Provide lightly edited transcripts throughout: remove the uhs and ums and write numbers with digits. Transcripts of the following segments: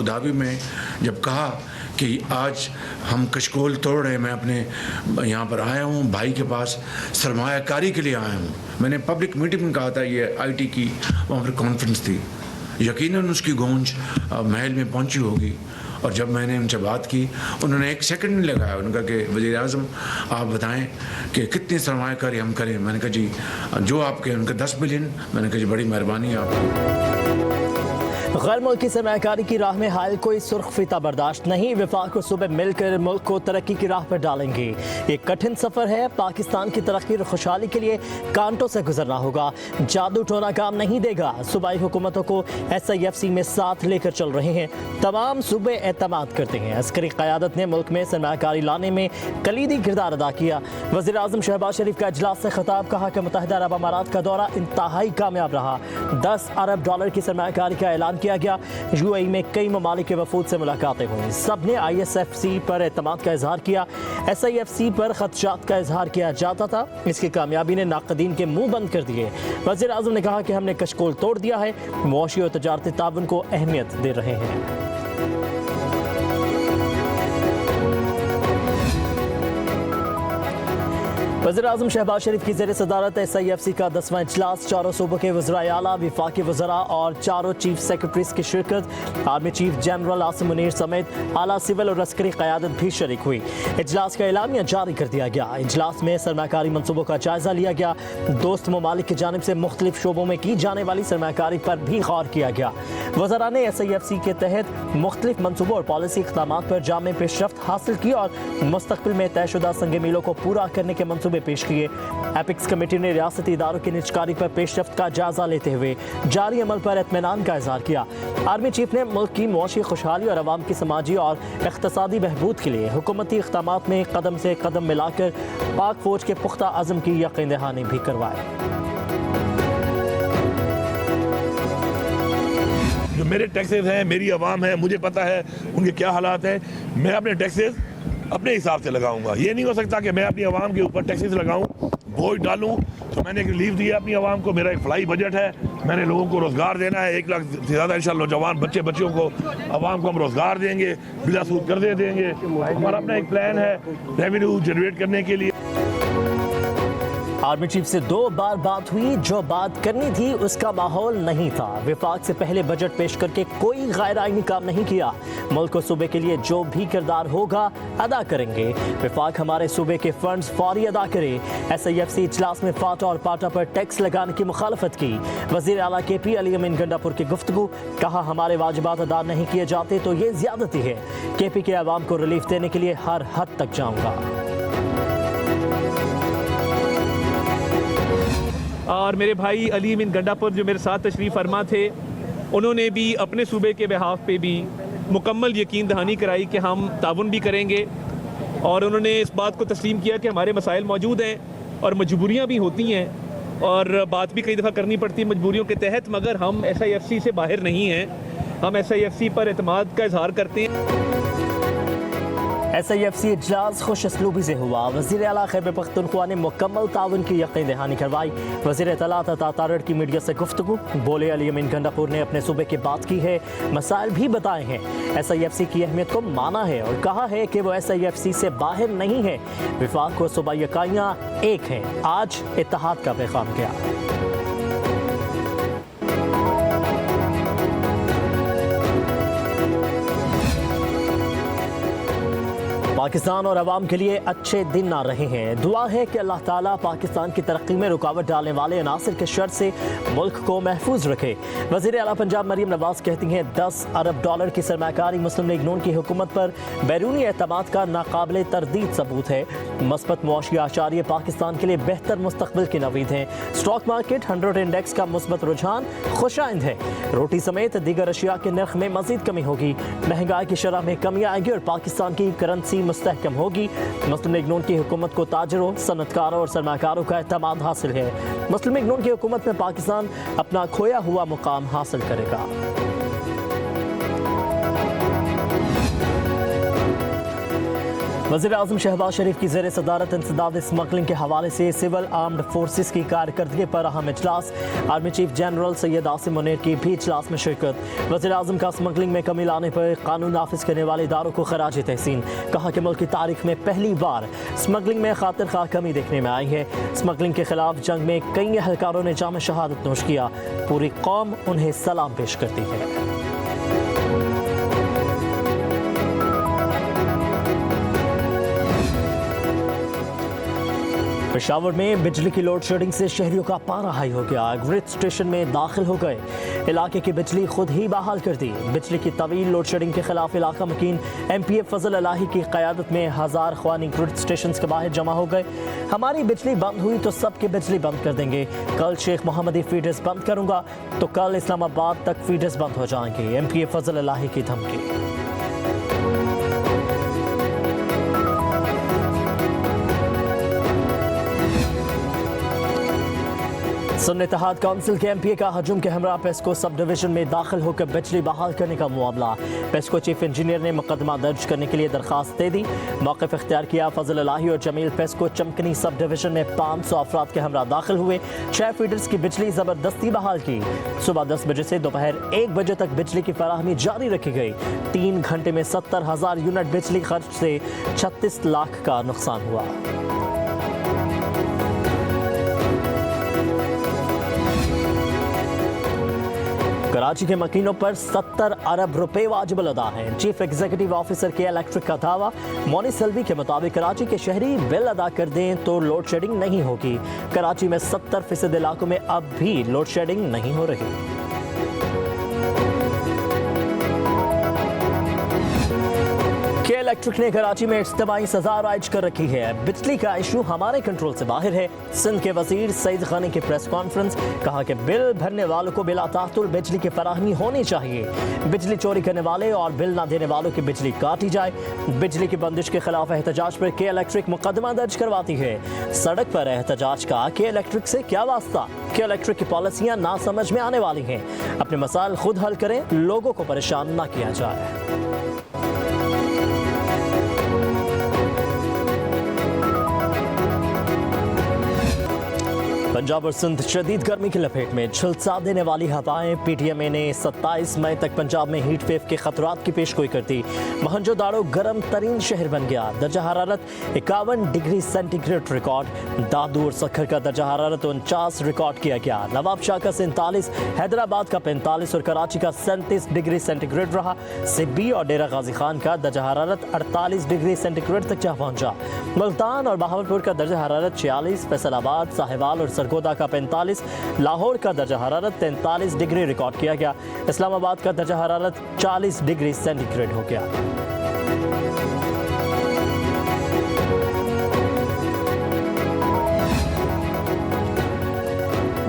Abu Dhabi में जब कहा कि आज हम कशकोल तोड़ रहे हैं, मैं अपने यहाँ पर आया हूँ भाई के पास सरमायाकारी के लिए आया हूँ। मैंने पब्लिक मीटिंग में कहा था, ये आईटी की वहाँ पर कॉन्फ्रेंस थी, यकीनन उसकी गूंज महल में पहुँची होगी। और जब मैंने उनसे बात की, उन्होंने एक सेकंड नहीं लगाया। उन्होंने कहा कि वज़ीर आज़म आप बताएं कि कितनी सरमायाकारी हम करें। मैंने कहा जी जो आपके, उनका 10 बिलियन। मैंने कहा जी बड़ी मेहरबानी आपकी। गैर मुल्की सरमायाकारी की राह में हाल कोई सुर्ख फीता बर्दाश्त नहीं। वफाक और सूबे मिलकर मुल्क को तरक्की की राह पर डालेंगे। ये कठिन सफ़र है। पाकिस्तान की तरक्की और खुशहाली के लिए कांटों से गुजरना होगा। जादू टोना काम नहीं देगा। सूबाई हुकूमतों को SIFC में साथ लेकर चल रहे हैं। तमाम सूबे एतमाद करते हैं। अस्करी क़यादत ने मुल्क में सरमायाकारी लाने में कलीदी किरदार अदा किया। वज़ीर आज़म शहबाज शरीफ का इजलास से खिताब, कहा कि मुत्तहिदा अरब अमारात का दौरा इंतहाई कामयाब रहा। $10 अरब की सरमायाकारी का ऐलान किया गया। UAE में कई ममालिक के वफूद से मुलाकातें हुई। सब ने ISFC पर एतमाद का इजहार किया। SIFC पर खदशात का इजहार किया जाता था। इसकी कामयाबी ने नाक़दीन के मुंह बंद कर दिए। वज़ीर आज़म ने कहा कि हमने कशकोल तोड़ दिया है। मुआशी और तजारती ताउन को अहमियत दे रहे हैं। वज़ीर आज़म शहबाज शरीफ की ज़ेर सदारत SIFC का 10वां इजलास, चारों सूबों के वज़राए आला, वफाकी वज़रा और चारों चीफ सेक्रेटरीज की शिरकत। Army chief general Asim Munir समेत आला सिविल और अस्करी क़यादत भी शरीक हुई। इजलास का एलामिया जारी कर दिया गया। इजलास में सरमायाकारी मनसूबों का जायज़ा लिया गया। दोस्त ममालिक की जानिब से मुख्तलिफ शोबों में की जाने वाली सरमायाकारी पर भी गौर किया गया। वज़रा ने SIFC के तहत मुख्तलिफ मनसूबों और पॉलिसी इक़दामात पर जामे पेशरफ्त हासिल की और मुस्तक़बिल में तयशुदा संग मीलों को पूरा करने के मनसूबे पेश किए। एपिक्स कमेटी ने रियासती इदारों की निजकारी पर पेशरफ्त का जायजा लेते हुए जारी अमल पर इत्मीनान का इजहार किया। आर्मी चीफ ने मुल्क की मुआशी खुशहाली और अवाम की समाजी और इक़्तिसादी बहबूद के लिए हुकूमती इक़दामात में कदम से कदम मिलाकर पाक फौज के पुख्ता अज़म की यकीन दहानी भी करवाई। जो मेरे टैक्सेस हैं, मेरी आवाम है, मुझे पता है उनके क्या हालात हैं। मैं अपने टैक्सेस अपने हिसाब से लगाऊंगा। ये नहीं हो सकता कि मैं अपनी आवाम के ऊपर टैक्सेस लगाऊं, बोझ डालूं। तो मैंने एक रिलीफ दिया अपनी आवाम को। मेरा एक फ्लाई बजट है। मैंने लोगों को रोज़गार देना है। 1 लाख से ज़्यादा इंशाअल्लाह नौजवान बच्चियों को, आवाम को हम रोज़गार देंगे, बिला सूद कर्जे देंगे। हमारा अपना एक प्लान है रेवेन्यू जनरेट करने के लिए। आर्मी चीफ से 2 बार बात हुई। जो बात करनी थी उसका माहौल नहीं था। वफाक से पहले बजट पेश करके कोई गैर आईनी काम नहीं किया। मुल्क और सूबे के लिए जो भी किरदार होगा अदा करेंगे। वफाक हमारे सूबे के फंड्स फौरी अदा करे। SIFC इजलास में फाटा और पाटा पर टैक्स लगाने की मुखालफत की। वज़ीर आला KP अली अमीन गंडापुर की गुफ्तगू, कहा हमारे वाजिबात अदा नहीं किए जाते तो ये ज्यादती है। KP के अवाम को रिलीफ देने के लिए हर हद तक जाऊँगा। और मेरे भाई अली अमीन गंडापुर जो मेरे साथ तशरीफ़ फरमा थे, उन्होंने भी अपने सूबे के बिहाफ पे भी मुकम्मल यकीन दहानी कराई कि हम ताउन भी करेंगे। और उन्होंने इस बात को तस्लीम किया कि हमारे मसाइल मौजूद हैं और मजबूरियाँ भी होती हैं और बात भी कई दफ़ा करनी पड़ती है मजबूरियों के तहत, मगर हम SIFC से बाहर नहीं हैं। हम SIFC पर एतमाद का इजहार करते हैं। SIFC इजलास खुश असलूबी से हुआ। वज़ीर आला खैबर पख्तूनख्वा ने मुकम्मल ताउन की यकीन दहानी करवाई। वज़ीर इत्तलात अता तारड़ की मीडिया से गुफ्तगू, बोले अली अमीन गंडापुर ने अपने सूबे की बात की है, मसाइल भी बताए हैं, SIFC की अहमियत को माना है और कहा है कि वो SIFC से बाहर नहीं है। वफाक व सूबाई इकाइयाँ एक हैं। आज इत्तेहाद का पैगाम किया। पाकिस्तान और अवाम के लिए अच्छे दिन आ रहे हैं। दुआ है कि अल्लाह ताला पाकिस्तान की तरक्की में रुकावट डालने वाले अनासर के शर से मुल्क को महफूज रखे। वज़ीर आला पंजाब मरीम नवाज कहती हैं $10 अरब की सरमायाकारी मुस्लिम लीग नून की हुकूमत पर बैरूनी एतमाद का नाकाबिले तरदीद सबूत है। मस्बत मुआशी आशारिये पाकिस्तान के लिए बेहतर मुस्तकबिल की नवीद हैं। स्टॉक मार्केट 100 इंडेक्स का मुस्बत रुझान खुशाइंद है। रोटी समेत दीगर अशिया के नर्ख में मजीद कमी होगी। महंगाई की शरह में कमी आएगी और पाकिस्तान की करेंसी मुस्तहकम होगी। मुस्लिम लीग नून की हुकूमत को ताजरों, सनतकारों और सरमाकारों का एतमाद हासिल है। मुस्लिम लीग नून की हुकूमत में पाकिस्तान अपना खोया हुआ मुकाम हासिल करेगा। वज़ीर-ए-आज़म शहबाज शरीफ की ज़ेर सदारत इंसदाद स्मगलिंग के हवाले से सिविल आर्म्ड फोर्सेस की कारकर्दगी पर अहम इजलास। Army chief general Syed Asim Munir की भी इजलास में शिरकत। वज़ीर-ए-आज़म का स्मगलिंग में कमी लाने पर कानून नाफिज करने वाले इदारों को खराज तहसीन। कहा कि मुल्क की तारीख में पहली बार स्मगलिंग में खातिर खा कमी देखने में आई है। स्मगलिंग के खिलाफ जंग में कई अहलकारों ने जाम शहादत नोश किया। पूरी कौम उन्हें सलाम पेश करती है। पेशावर में बिजली की लोड शेडिंग से शहरियों का पारा हाई हो गया। ग्रिड स्टेशन में दाखिल हो गए। इलाके की बिजली खुद ही बहाल कर दी। बिजली की तवील लोड शेडिंग के खिलाफ इलाका मकीन MPA फजल इलाही की क़यादत में 1000 ख्वानी ग्रिड स्टेशन के बाहर जमा हो गए। हमारी बिजली बंद हुई तो सबकी बिजली बंद कर देंगे। कल शेख मोहम्मदी फीडर्स बंद करूंगा तो कल इस्लामाबाद तक फीडर्स बंद हो जाएंगे। MPA फजल इलाही की धमकी। सुन्नी इत्तेहाद काउंसिल के MPA का हजूम के हमरा पेस्को सब डिवीजन में दाखिल होकर बिजली बहाल करने का मुआमला। पेस्को चीफ इंजीनियर ने मुकदमा दर्ज करने के लिए दरखास्त दे दी। मौक़िफ़ इख्तियार किया। फजल इलाही और जमील पेस्को चमकनी सब डिवीजन में 500 अफराद के हमरा दाखिल हुए। 6 फीडर्स की बिजली ज़बरदस्ती बहाल की। सुबह 10 बजे से दोपहर 1 बजे तक बिजली की फराहमी जारी रखी गई। 3 घंटे में 70,000 यूनिट बिजली खर्च से 36 लाख का नुकसान हुआ। कराची के मकीनों पर 70 अरब रुपए वाजिब अदा हैं। चीफ एग्जीक्यूटिव ऑफिसर के इलेक्ट्रिक का दावा। मोनी सल्वी के मुताबिक कराची के शहरी बिल अदा कर दें तो लोड शेडिंग नहीं होगी। कराची में 70% इलाकों में अब भी लोड शेडिंग नहीं हो रही। के इलेक्ट्रिक ने कराची में इज्तिमाई सजा राइज कर रखी है। बिजली का इशू हमारे कंट्रोल से बाहर है। सिंध के वजीर सईद खानी की प्रेस कॉन्फ्रेंस। कहा कि बिल भरने वालों को बिला तातुल बिजली की फराहमी होनी चाहिए। बिजली चोरी करने वाले और बिल ना देने वालों की बिजली काटी जाए। बिजली की बंदिश के खिलाफ एहतजाज पर के इलेक्ट्रिक मुकदमा दर्ज करवाती है। सड़क पर एहतजाज का के इलेक्ट्रिक से क्या वास्ता। के इलेक्ट्रिक की पॉलिसियां ना समझ में आने वाली हैं। अपने मसाइल खुद हल करें, लोगों को परेशान ना किया जाए। पंजाब और सिंध शदीद गर्मी की लपेट में। झुलसा देने वाली हवाएं। PTMA ने 27 मई तक पंजाब में हीट वेव के खतरात की पेशगोई कर दी। मोहनजोदाड़ो गर्म तरीन शहर बन गया। दर्जा हरारत 51 डिग्री सेंटीग्रेड रिकॉर्ड। दादू और सखर का दर्जा हरारत 49 रिकॉर्ड किया गया। नवाब शाह का 47, हैदराबाद का 45 और कराची का 37 डिग्री सेंटीग्रेड रहा। सिब्बी और डेरा गाजी खान का दर्जा हरारत 48 डिग्री सेंटीग्रेड तक जा पहुंचा। मुल्तान और बहावलपुर का दर्जा हरारत 46, फैसलाबाद, साहिवाल और सरगोदा का 45, लाहौर का दर्जा हरारत 43 डिग्री रिकॉर्ड किया गया। इस्लामाबाद का दर्जा हरारत 40 डिग्री सेंटीग्रेड हो गया।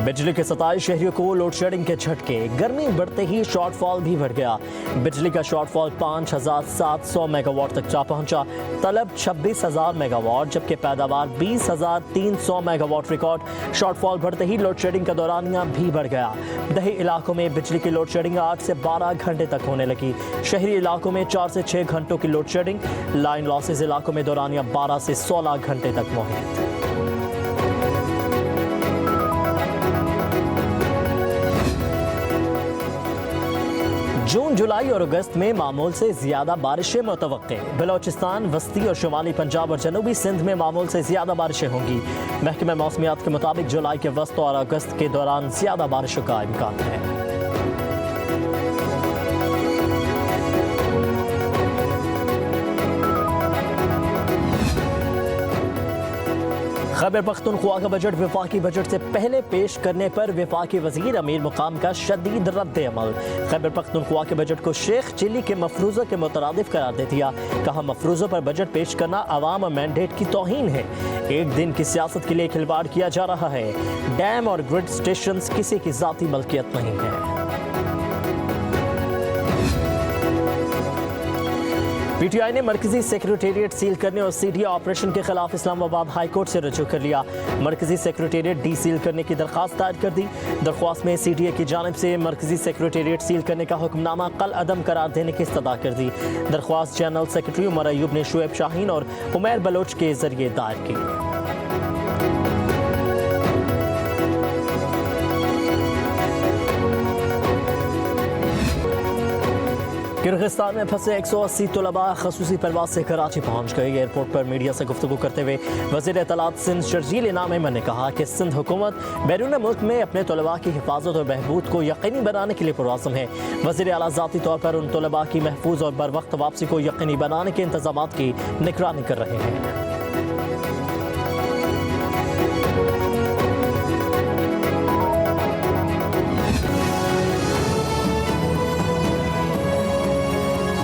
बिजली के 27 शहरियों को लोड शेडिंग के झटके। गर्मी बढ़ते ही शॉर्टफॉल भी बढ़ गया। बिजली का शॉर्टफॉल 5700 मेगावाट तक जा पहुंचा। तलब 26,000 मेगावाट जबकि पैदावार 20,300 मेगावाट रिकॉर्ड। शॉर्टफॉल बढ़ते ही लोड शेडिंग का दौरानिया भी बढ़ गया। दही इलाकों में बिजली की लोड शेडिंग 8 से 12 घंटे तक होने लगी। शहरी इलाकों में 4 से 6 घंटों की लोड शेडिंग। लाइन लॉसेज इलाकों में दौरानिया 12 से 16 घंटे तक मुहित। जून, जुलाई और अगस्त में मामूल से ज्यादा बारिशें मुतवक्के। बलोचिस्तान, वस्ती और शुमाली पंजाब और जनूबी सिंध में मामूल से ज्यादा बारिशें होंगी। महकमा मौसमियात के मुताबिक जुलाई के वस्त और अगस्त के दौरान ज्यादा बारिशों का इम्कान है। खैबर पख्तूनख्वा का बजट वफाकी बजट से पहले पेश करने पर वफाकी वजीर अमीर मुकाम का शदीद रद्द अमल। खैबर पख्तूनख्वा के बजट को शेख चिली के मफरूज़ों के मुतरादिफ करार दे दिया। कहा मफरूज़ों पर बजट पेश करना अवाम मैंडेट की तौहीन है। एक दिन की सियासत के लिए खिलवाड़ किया जा रहा है। डैम और ग्रिड स्टेशन किसी की जाती मलकियत नहीं है। PTI ने मरकजी सेक्रेटेरिएट सील करने और CDA ऑपरेशन के खिलाफ इस्लामाबाद हाई कोर्ट से रजू कर लिया। मरकजी सेक्रेटेरिएट डी सील करने की दरख्वास्त दायर कर दी। दरख्वास्त में CDA की जानिब से मरकजी सेक्रेटेरिएट सील करने का हुक्मनामा कल अदम करार देने की इस्तदा कर दी। दरख्वास्त जनरल सेक्रेटरी उमर अयूब ने शुएब शाहीन और उमैर बलोच के जरिए दायर की। किर्गिस्तान में फंसे 180 तलबा खसूसी परवाज से कराची पहुंच गए। एयरपोर्ट पर मीडिया से गुफ्तगू करते हुए वज़ीर इत्तलात सिंध शर्जील इनाम अहमद ने कहा कि सिंध हुकूमत बैरून मुल्क में अपने तलबा की हिफाजत और बहबूद को यकीनी बनाने के लिए पुरआज़म है। वज़ीर आला ज़ाती तौर पर उन तलबा की महफूज और बर वक्त वापसी को यकीनी बनाने के इंतज़ामात की निगरानी कर रहे हैं।